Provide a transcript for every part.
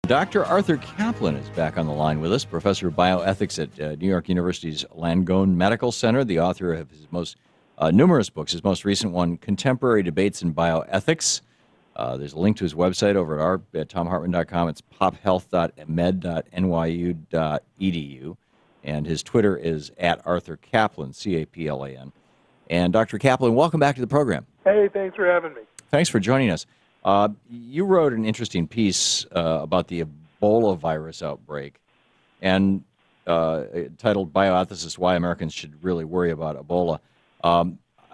Dr. Arthur Kaplan is back on the line with us, professor of bioethics at New York University's Langone Medical Center, the author of his most numerous books. His most recent one, Contemporary Debates in Bioethics. There's a link to his website over at thomhartmann.com. It's pophealth.med.nyu.edu. And his Twitter is at Arthur Kaplan, C-A-P-L-A-N. And Dr. Kaplan, welcome back to the program. Hey, thanks for having me. Thanks for joining us. You wrote an interesting piece about the Ebola virus outbreak, and titled "Bioethicists: Why Americans Should Really Worry About Ebola." I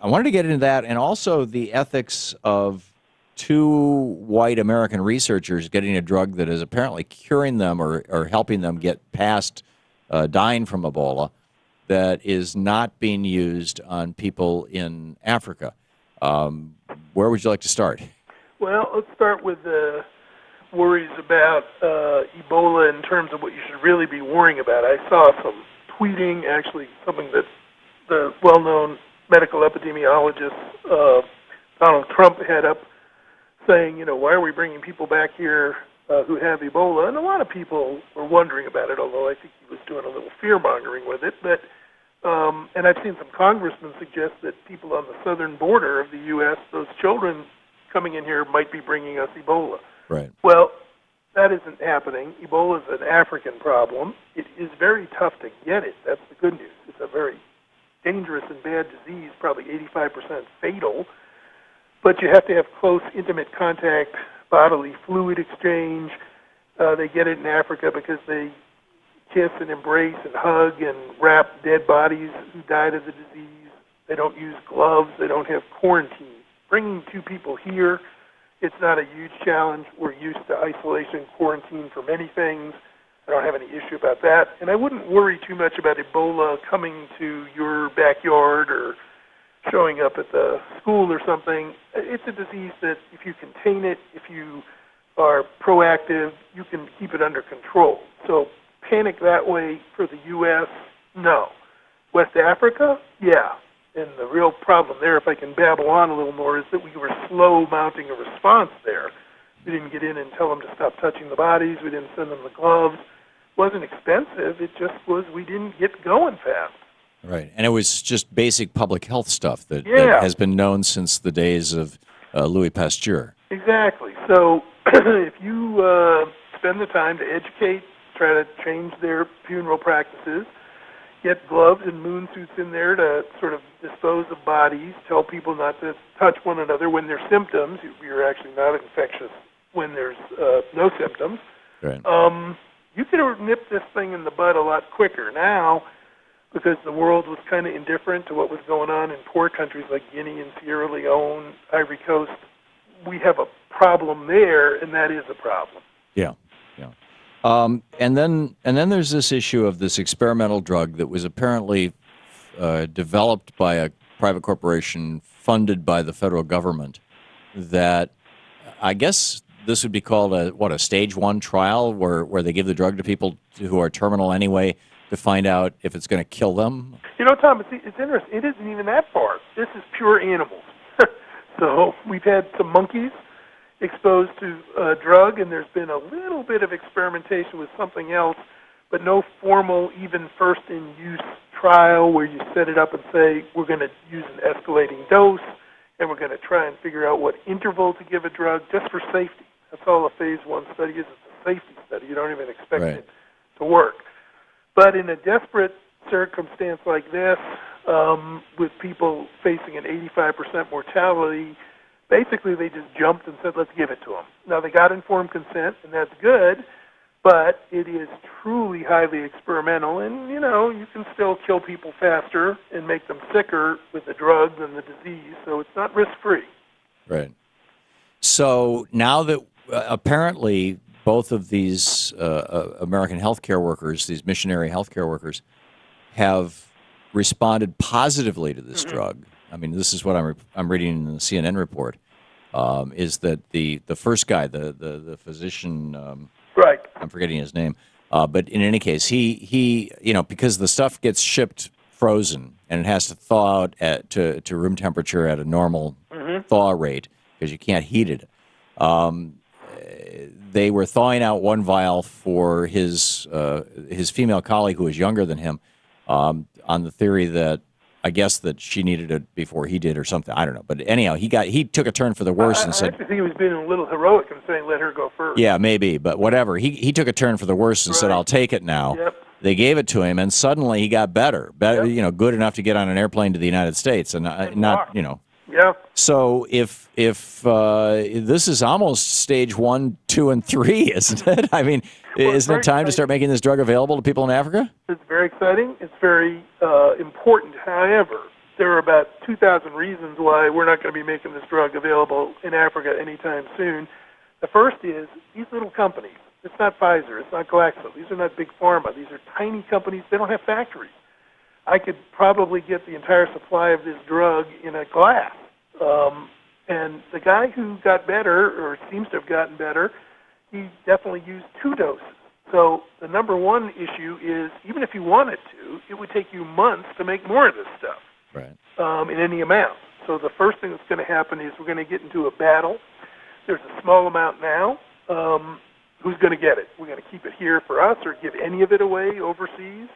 wanted to get into that, and also the ethics of two white American researchers getting a drug that is apparently curing them or helping them get past dying from Ebola, that is not being used on people in Africa. Where would you like to start? Well, let's start with the worries about Ebola in terms of what you should really be worrying about. I saw some tweeting, actually, something that the well-known medical epidemiologist Donald Trump had up saying, why are we bringing people back here who have Ebola? And a lot of people were wondering about it, although I think he was doing a little fear-mongering with it. But and I've seen some congressmen suggest that people on the southern border of the U.S., those children coming in here, might be bringing us Ebola. Right. Well, that isn't happening. Ebola is an African problem. It is very tough to get it. That's the good news. It's a very dangerous and bad disease, probably 85% fatal. But you have to have close, intimate contact, bodily fluid exchange. They get it in Africa because they kiss and embrace and hug and wrap dead bodies who died of the disease. They don't use gloves. They don't have quarantine. Bringing two people here, it's not a huge challenge. We're used to isolation, quarantine for many things. I don't have any issue about that. And I wouldn't worry too much about Ebola coming to your backyard or showing up at the school or something. It's a disease that if you contain it, if you are proactive, you can keep it under control. So panic that way for the U.S., no. West Africa, yeah. And the real problem there, if I can babble on a little more, is that we were slow mounting a response there. We didn't get in and tell them to stop touching the bodies. We didn't send them the gloves. It wasn't expensive. It just was we didn't get going fast. Right. And it was just basic public health stuff that has been known since the days of Louis Pasteur. Exactly. So if you spend the time to educate, try to change their funeral practices, get gloves and moon suits in there to sort of dispose of bodies, tell people not to touch one another when there's symptoms. You're actually not infectious when there's no symptoms. Right. You could have nipped this thing in the bud a lot quicker. Now, because the world was kind of indifferent to what was going on in poor countries like Guinea and Sierra Leone, Ivory Coast, we have a problem there, and that is a problem. Yeah, yeah. And then there's this issue of this experimental drug that was apparently developed by a private corporation funded by the federal government. That I guess this would be called a stage 1 trial where they give the drug to people who are terminal anyway to find out if it's going to kill them. Tom, it's interesting. It isn't even that far. This is pure animals. So we've had some monkeys exposed to a drug, and there's been a little bit of experimentation with something else, but no formal, even first-in-use trial where you set it up and say, we're going to use an escalating dose, and we're going to try and figure out what interval to give a drug just for safety. That's all a phase 1 study is. It's a safety study. You don't even expect it to work. But in a desperate circumstance like this, with people facing an 85% mortality, basically they just jumped and said, let's give it to them. Now, they got informed consent, and that's good, but it is truly highly experimental, and, you can still kill people faster and make them sicker with the drug than the disease, so it's not risk-free. Right. So now that apparently both of these American healthcare workers, these missionary healthcare workers, have responded positively to this drug. I mean, this is what I'm reading in the CNN report. Is that the first guy, the physician? Right. I'm forgetting his name. But in any case, he because the stuff gets shipped frozen and it has to thaw out to room temperature at a normal thaw rate because you can't heat it. they were thawing out one vial for his female colleague who was younger than him, on the theory that I guess that she needed it before he did or something. I don't know. But anyhow, he took a turn for the worse and I said, actually think he was being a little heroic and saying, let her go first. yeah, maybe, but whatever. He took a turn for the worse and said, Right. I'll take it now. Yep. They gave it to him, and suddenly he got better, Yep. good enough to get on an airplane to the United States, and not, Yeah. So if this is almost stage 1, 2, and 3, isn't it? I mean, Well, isn't it time to start making this drug available to people in Africa? It's very exciting. It's very important. However, there are about 2,000 reasons why we're not going to be making this drug available in Africa anytime soon. The first is these little companies. It's not Pfizer. It's not Glaxo. These are not big pharma. These are tiny companies. They don't have factories. I could probably get the entire supply of this drug in a glass. And the guy who got better, or seems to have gotten better, he definitely used 2 doses. So the number one issue is, even if you wanted to, it would take you months to make more of this stuff, right? In any amount. So the first thing that's going to happen is we're going to get into a battle. There's a small amount now. Who's going to get it? We're going to keep it here for us or give any of it away overseas?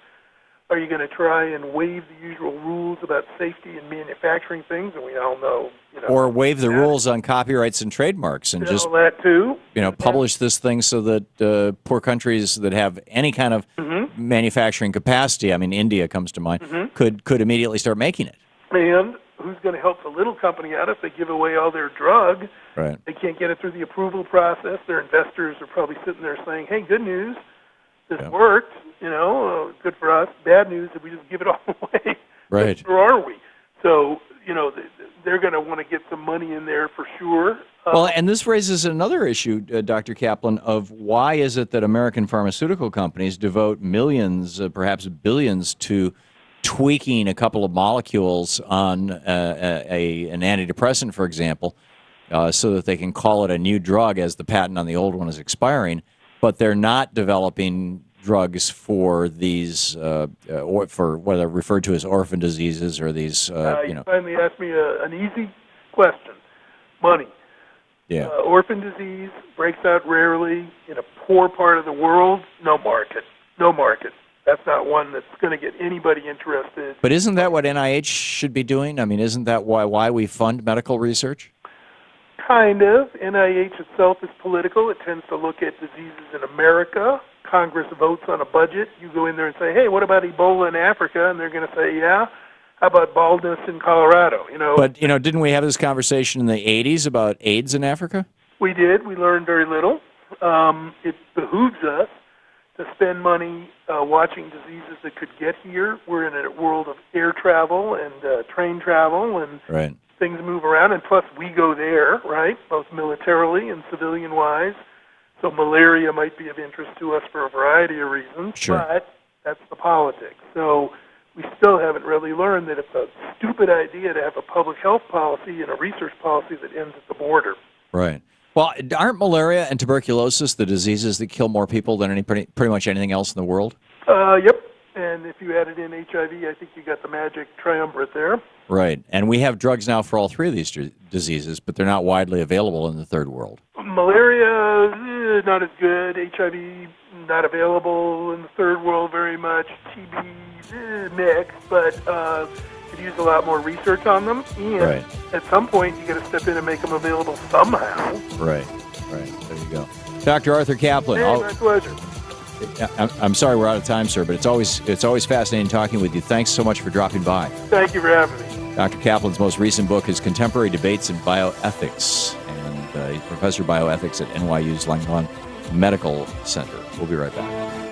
Are you going to try and waive the usual rules about safety and manufacturing things? And we all know, or waive the rules on copyrights and trademarks, and just that too. Publish this thing so that poor countries that have any kind of manufacturing capacity, I mean, India comes to mind, could immediately start making it. And who's going to help the little company out if they give away all their drug? Right. They can't get it through the approval process. Their investors are probably sitting there saying, "Hey, good news, this worked. Good for us. Bad news if we just give it all away." Right. Or are we? So they're going to want to get some money in there for sure. Well, and this raises another issue, Dr. Kaplan, of why is it that American pharmaceutical companies devote millions, perhaps billions, to tweaking a couple of molecules on an antidepressant, for example, so that they can call it a new drug as the patent on the old one is expiring, but they're not developing drugs for these, or for what are referred to as orphan diseases, or these, You finally asked me an easy question. Money. Yeah. Orphan disease breaks out rarely in a poor part of the world. No market. No market. That's not one that's going to get anybody interested. But isn't that what NIH should be doing? I mean, isn't that why we fund medical research? Kind of. NIH itself is political. It tends to look at diseases in America. Congress votes on a budget. You go in there and say, "Hey, what about Ebola in Africa?" And they're going to say, "Yeah." How about baldness in Colorado? But didn't we have this conversation in the '80s about AIDS in Africa? We did. We learned very little. It behooves us to spend money watching diseases that could get here. We're in a world of air travel and train travel, and things move around. And plus, we go there, right, both militarily and civilian-wise. So malaria might be of interest to us for a variety of reasons. Sure. But that's the politics. So we still haven't really learned that it's a stupid idea to have a public health policy and a research policy that ends at the border. Right. Well, aren't malaria and tuberculosis the diseases that kill more people than pretty much anything else in the world? Yep. And if you added in HIV, I think you got the magic triumvirate there. Right. And we have drugs now for all 3 of these diseases, but they're not widely available in the third world. Malaria, not as good. HIV, not available in the third world very much. TB, mixed, but could use a lot more research on them. And at some point, you got to step in and make them available somehow. Right. There you go. Dr. Arthur Kaplan. Hey, my pleasure. I'm sorry we're out of time, sir, but it's always fascinating talking with you. Thanks so much for dropping by. Thank you for having me. Dr. Kaplan's most recent book is Contemporary Debates in Bioethics, and he's professor of bioethics at NYU's Langone Medical Center. We'll be right back.